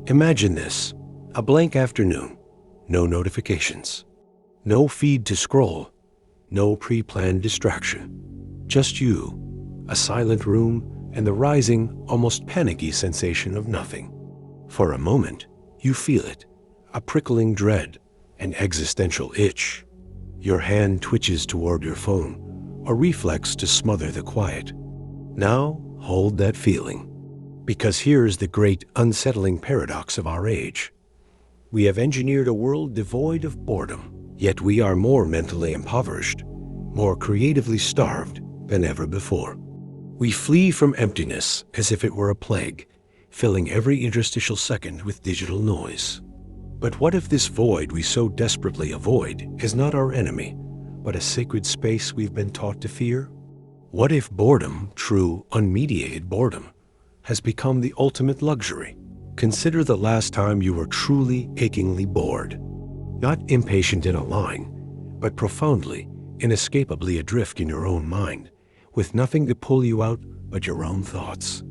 Imagine this, a blank afternoon, no notifications, no feed to scroll, no pre-planned distraction, just you, a silent room, and the rising, almost panicky sensation of nothing. For a moment, you feel it, a prickling dread, an existential itch. Your hand twitches toward your phone, a reflex to smother the quiet. Now, hold that feeling. Because here's the great unsettling paradox of our age. We have engineered a world devoid of boredom, yet we are more mentally impoverished, more creatively starved than ever before. We flee from emptiness as if it were a plague, filling every interstitial second with digital noise. But what if this void we so desperately avoid is not our enemy, but a sacred space we've been taught to fear? What if boredom, true, unmediated boredom, has become the ultimate luxury? Consider the last time you were truly, achingly bored. Not impatient in a line, but profoundly, inescapably adrift in your own mind, with nothing to pull you out but your own thoughts.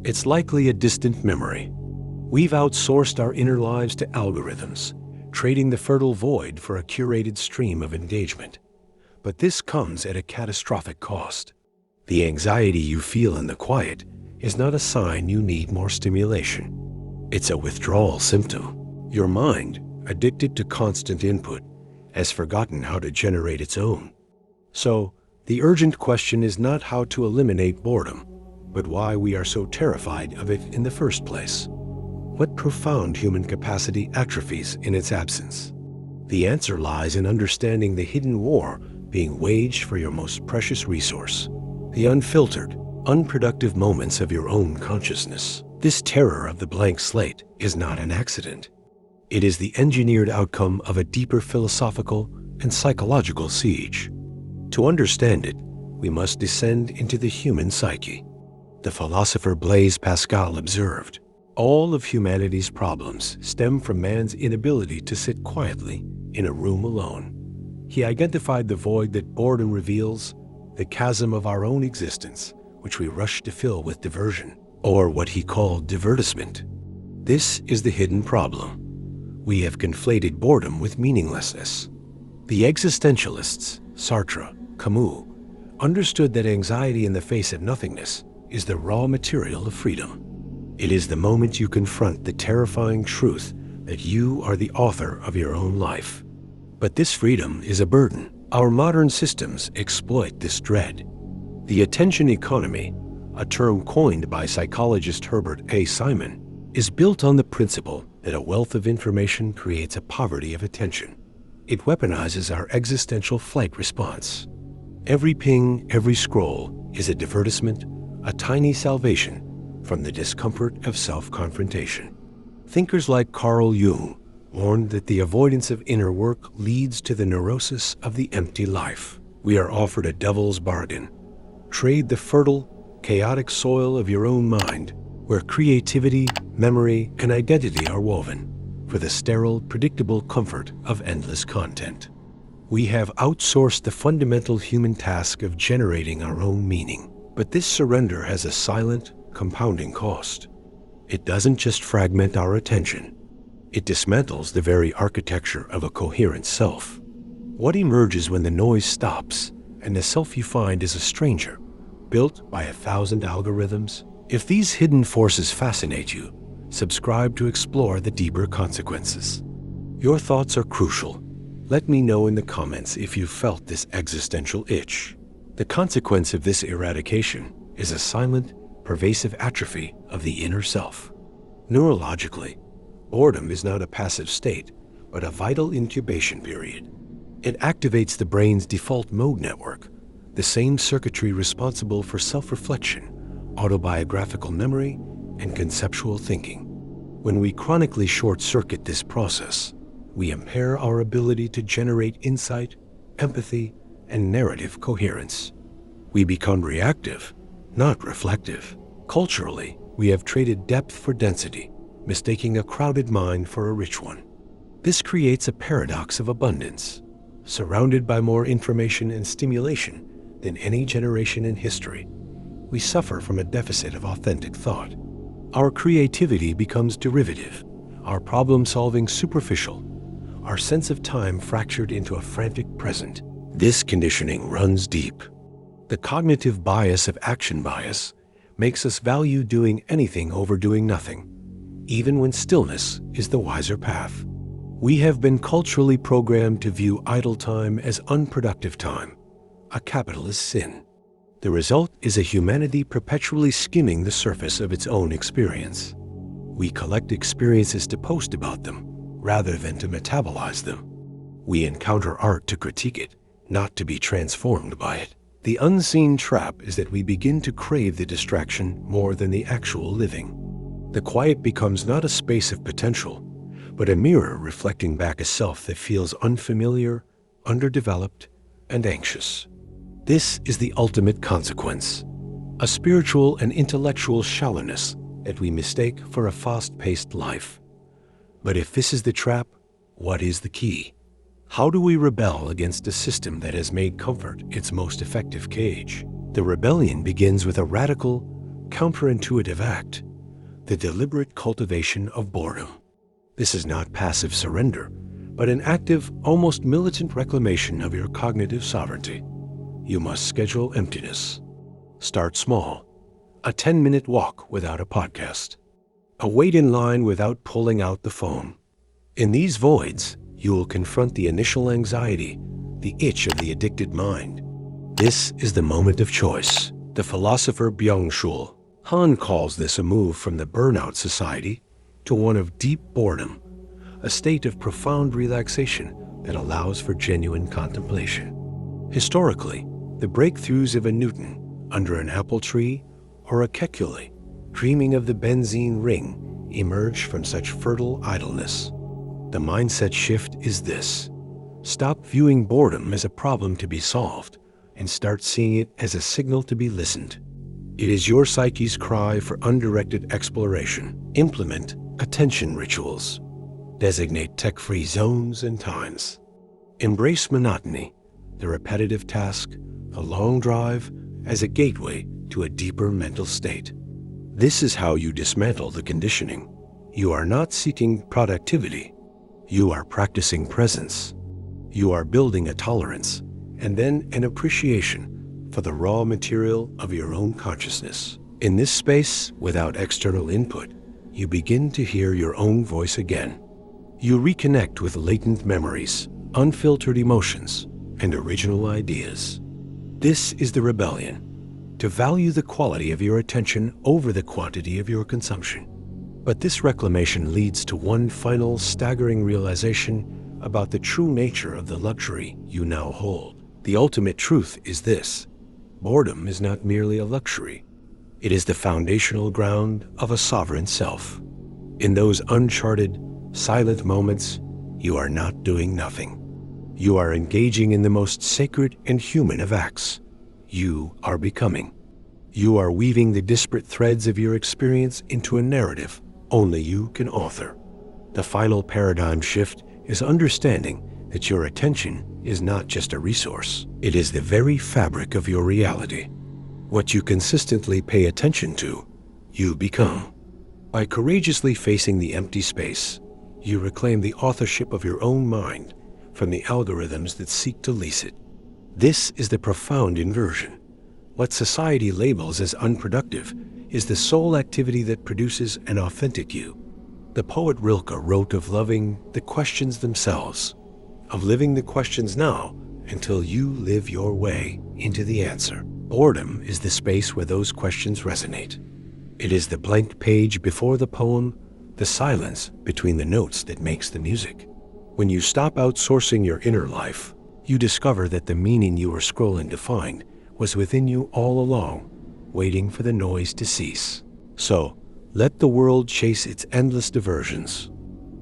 It's likely a distant memory. We've outsourced our inner lives to algorithms, trading the fertile void for a curated stream of engagement. But this comes at a catastrophic cost. The anxiety you feel in the quiet is not a sign you need more stimulation. It's a withdrawal symptom. Your mind, addicted to constant input, has forgotten how to generate its own. So, the urgent question is not how to eliminate boredom, but why we are so terrified of it in the first place. What profound human capacity atrophies in its absence? The answer lies in understanding the hidden war being waged for your most precious resource, the unfiltered, unproductive moments of your own consciousness. This terror of the blank slate is not an accident. It is the engineered outcome of a deeper philosophical and psychological siege. To understand it, we must descend into the human psyche. The philosopher Blaise Pascal observed, all of humanity's problems stem from man's inability to sit quietly in a room alone. He identified the void that boredom reveals, the chasm of our own existence, which we rush to fill with diversion, or what he called divertissement. This is the hidden problem. We have conflated boredom with meaninglessness. The existentialists, Sartre, Camus, understood that anxiety in the face of nothingness is the raw material of freedom. It is the moment you confront the terrifying truth that you are the author of your own life. But this freedom is a burden. Our modern systems exploit this dread. The attention economy, a term coined by psychologist Herbert A. Simon, is built on the principle that a wealth of information creates a poverty of attention. It weaponizes our existential flight response. Every ping, every scroll is a divertissement, a tiny salvation from the discomfort of self-confrontation. Thinkers like Carl Jung warned that the avoidance of inner work leads to the neurosis of the empty life. We are offered a devil's bargain. Trade the fertile, chaotic soil of your own mind, where creativity, memory, and identity are woven, for the sterile, predictable comfort of endless content. We have outsourced the fundamental human task of generating our own meaning. But this surrender has a silent, compounding cost. It doesn't just fragment our attention. It dismantles the very architecture of a coherent self. What emerges when the noise stops and the self you find is a stranger, built by 1,000 algorithms? If these hidden forces fascinate you, subscribe to explore the deeper consequences. Your thoughts are crucial. Let me know in the comments if you felt this existential itch. The consequence of this eradication is a silent, pervasive atrophy of the inner self. Neurologically, boredom is not a passive state, but a vital incubation period. It activates the brain's default mode network, the same circuitry responsible for self-reflection, autobiographical memory, and conceptual thinking. When we chronically short-circuit this process, we impair our ability to generate insight, empathy, and narrative coherence. We become reactive, not reflective. Culturally, we have traded depth for density, mistaking a crowded mind for a rich one. This creates a paradox of abundance. Surrounded by more information and stimulation than any generation in history, we suffer from a deficit of authentic thought. Our creativity becomes derivative, our problem-solving superficial, our sense of time fractured into a frantic present. This conditioning runs deep. The cognitive bias of action bias makes us value doing anything over doing nothing, even when stillness is the wiser path. We have been culturally programmed to view idle time as unproductive time, a capitalist sin. The result is a humanity perpetually skimming the surface of its own experience. We collect experiences to post about them, rather than to metabolize them. We encounter art to critique it, not to be transformed by it. The unseen trap is that we begin to crave the distraction more than the actual living. The quiet becomes not a space of potential, but a mirror reflecting back a self that feels unfamiliar, underdeveloped, and anxious. This is the ultimate consequence, a spiritual and intellectual shallowness that we mistake for a fast-paced life. But if this is the trap, what is the key? How do we rebel against a system that has made comfort its most effective cage? The rebellion begins with a radical, counterintuitive act, the deliberate cultivation of boredom. This is not passive surrender, but an active, almost militant reclamation of your cognitive sovereignty. You must schedule emptiness. Start small. A 10-minute walk without a podcast. A wait in line without pulling out the phone. In these voids, you will confront the initial anxiety, the itch of the addicted mind. This is the moment of choice. The philosopher Byung-Chul Han calls this a move from the burnout society to one of deep boredom, a state of profound relaxation that allows for genuine contemplation. Historically, the breakthroughs of a Newton under an apple tree or a Kekule dreaming of the benzene ring emerge from such fertile idleness. The mindset shift is this: stop viewing boredom as a problem to be solved and start seeing it as a signal to be listened. It is your psyche's cry for undirected exploration. Implement attention rituals. Designate tech-free zones and times. Embrace monotony, the repetitive task, a long drive, as a gateway to a deeper mental state. This is how you dismantle the conditioning. You are not seeking productivity. You are practicing presence. You are building a tolerance and then an appreciation for the raw material of your own consciousness. In this space, without external input, you begin to hear your own voice again. You reconnect with latent memories, unfiltered emotions, and original ideas. This is the rebellion, to value the quality of your attention over the quantity of your consumption. But this reclamation leads to one final staggering realization about the true nature of the luxury you now hold. The ultimate truth is this: boredom is not merely a luxury. It is the foundational ground of a sovereign self. In those uncharted, silent moments, you are not doing nothing. You are engaging in the most sacred and human of acts. You are becoming. You are weaving the disparate threads of your experience into a narrative only you can author. The final paradigm shift is understanding that your attention is not just a resource. It is the very fabric of your reality. What you consistently pay attention to, you become. By courageously facing the empty space, you reclaim the authorship of your own mind from the algorithms that seek to lease it. This is the profound inversion. What society labels as unproductive is the sole activity that produces an authentic you. The poet Rilke wrote of loving the questions themselves, of living the questions now until you live your way into the answer. Boredom is the space where those questions resonate. It is the blank page before the poem, the silence between the notes that makes the music. When you stop outsourcing your inner life, you discover that the meaning you were scrolling to find was within you all along, waiting for the noise to cease. So, let the world chase its endless diversions.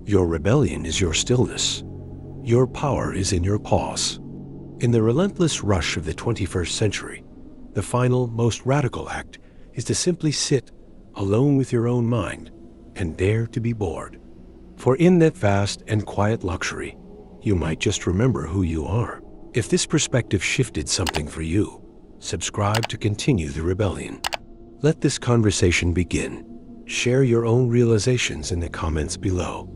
Your rebellion is your stillness. Your power is in your pause. In the relentless rush of the 21st century, the final, most radical act is to simply sit alone with your own mind and dare to be bored. For in that vast and quiet luxury, you might just remember who you are. If this perspective shifted something for you, subscribe to continue the rebellion. Let this conversation begin. Share your own realizations in the comments below.